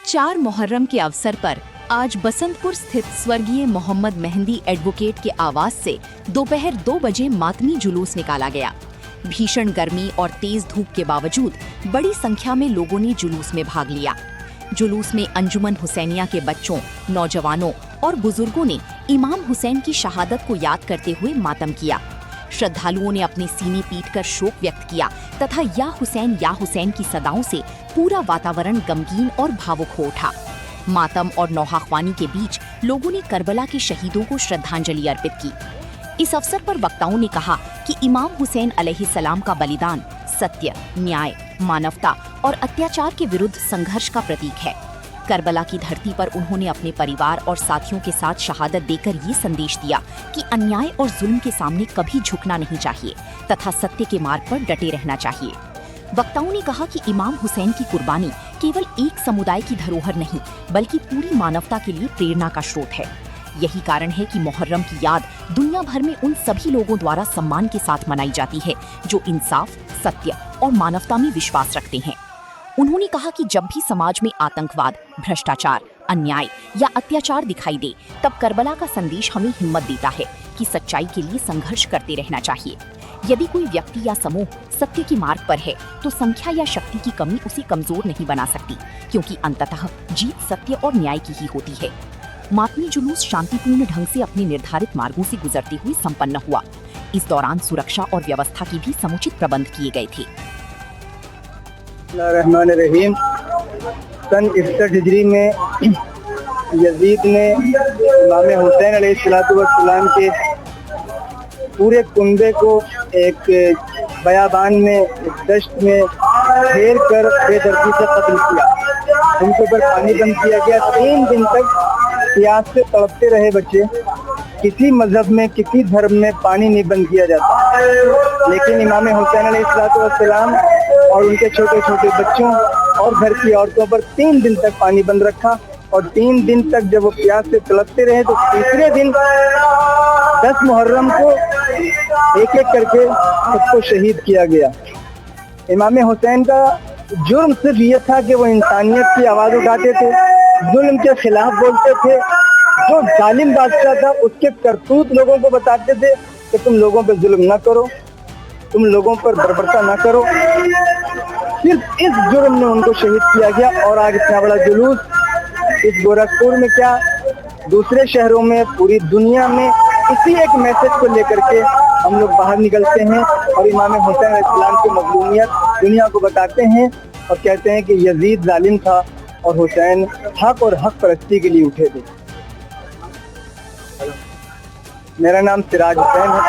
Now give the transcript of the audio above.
4 मुहर्रम के अवसर पर आज बसंतपुर स्थित स्वर्गीय मोहम्मद मेहंदी एडवोकेट के आवास से दोपहर 2 बजे मातमी जुलूस निकाला गया। भीषण गर्मी और तेज धूप के बावजूद बड़ी संख्या में लोगों ने जुलूस में भाग लिया। जुलूस में अंजुमन हुसैनिया के बच्चों, नौजवानों और बुजुर्गों ने इमाम हुसैन की शहादत को याद करते हुए मातम किया। श्रद्धालुओं ने अपने सीने पीटकर शोक व्यक्त किया तथा या हुसैन की सदाओं से पूरा वातावरण गमगीन और भावुक हो उठा। मातम और नौहाख्वानी के बीच लोगों ने करबला के शहीदों को श्रद्धांजलि अर्पित की। इस अवसर पर वक्ताओं ने कहा कि इमाम हुसैन अलैहिस्सलाम का बलिदान सत्य, न्याय, मानवता और अत्याचार के विरुद्ध संघर्ष का प्रतीक है। करबला की धरती पर उन्होंने अपने परिवार और साथियों के साथ शहादत देकर ये संदेश दिया कि अन्याय और जुल्म के सामने कभी झुकना नहीं चाहिए तथा सत्य के मार्ग पर डटे रहना चाहिए। वक्ताओं ने कहा कि इमाम हुसैन की कुर्बानी केवल एक समुदाय की धरोहर नहीं बल्कि पूरी मानवता के लिए प्रेरणा का स्रोत है। यही कारण है कि मुहर्रम की याद दुनिया भर में उन सभी लोगों द्वारा सम्मान के साथ मनाई जाती है जो इंसाफ, सत्य और मानवता में विश्वास रखते हैं। उन्होंने कहा कि जब भी समाज में आतंकवाद, भ्रष्टाचार, अन्याय या अत्याचार दिखाई दे, तब करबला का संदेश हमें हिम्मत देता है कि सच्चाई के लिए संघर्ष करते रहना चाहिए। यदि कोई व्यक्ति या समूह सत्य के मार्ग पर है, तो संख्या या शक्ति की कमी उसे कमजोर नहीं बना सकती, क्योंकि अंततः जीत सत्य और न्याय की ही होती है। मातमी जुलूस शांतिपूर्ण ढंग से अपने निर्धारित मार्गों से गुजरते हुए संपन्न हुआ। इस दौरान सुरक्षा और व्यवस्था की भी समुचित प्रबंध किए गए थे। रहमानिर्रहीम। सन 61 हिजरी में यजीद ने इमाम हुसैन अलैहिस्सलाम के पूरे कुंबे को एक बयाबान में, एक दश्त में घेर कर बेदर्दी से कत्ल किया। उनके ऊपर पानी बंद किया गया। 3 दिन तक प्यास से तड़पते रहे बच्चे। किसी मजहब में, किसी धर्म में पानी नहीं बंद किया जाता, लेकिन इमाम हुसैन अलैहिस्सलाम और उनके छोटे छोटे बच्चों और घर की औरतों पर 3 दिन तक पानी बंद रखा। और 3 दिन तक जब वो प्यास से तड़पते रहे तो तीसरे दिन 10 मुहर्रम को एक एक करके सबको शहीद किया गया। इमाम हुसैन का जुर्म सिर्फ ये था कि वो इंसानियत की आवाज़ उठाते थे, जुल्म के खिलाफ बोलते थे। जो जालिम बादशाह था उसके करतूत लोगों को बताते थे कि तुम लोगों पर जुल्म न करो, तुम लोगों पर बर्बरता न करो। सिर्फ इस जुर्म में उनको शहीद किया गया। और आज इतना बड़ा जुलूस इस गोरखपुर में, क्या दूसरे शहरों में, पूरी दुनिया में इसी एक मैसेज को लेकर के हम लोग बाहर निकलते हैं और इमाम हुसैन अलैहिस्सलाम की मज़लूमियत दुनिया को बताते हैं और कहते हैं कि यजीद जालिम था और हुसैन हक और हक परस्ती के लिए उठे थे। मेरा नाम सिराज हुसैन है।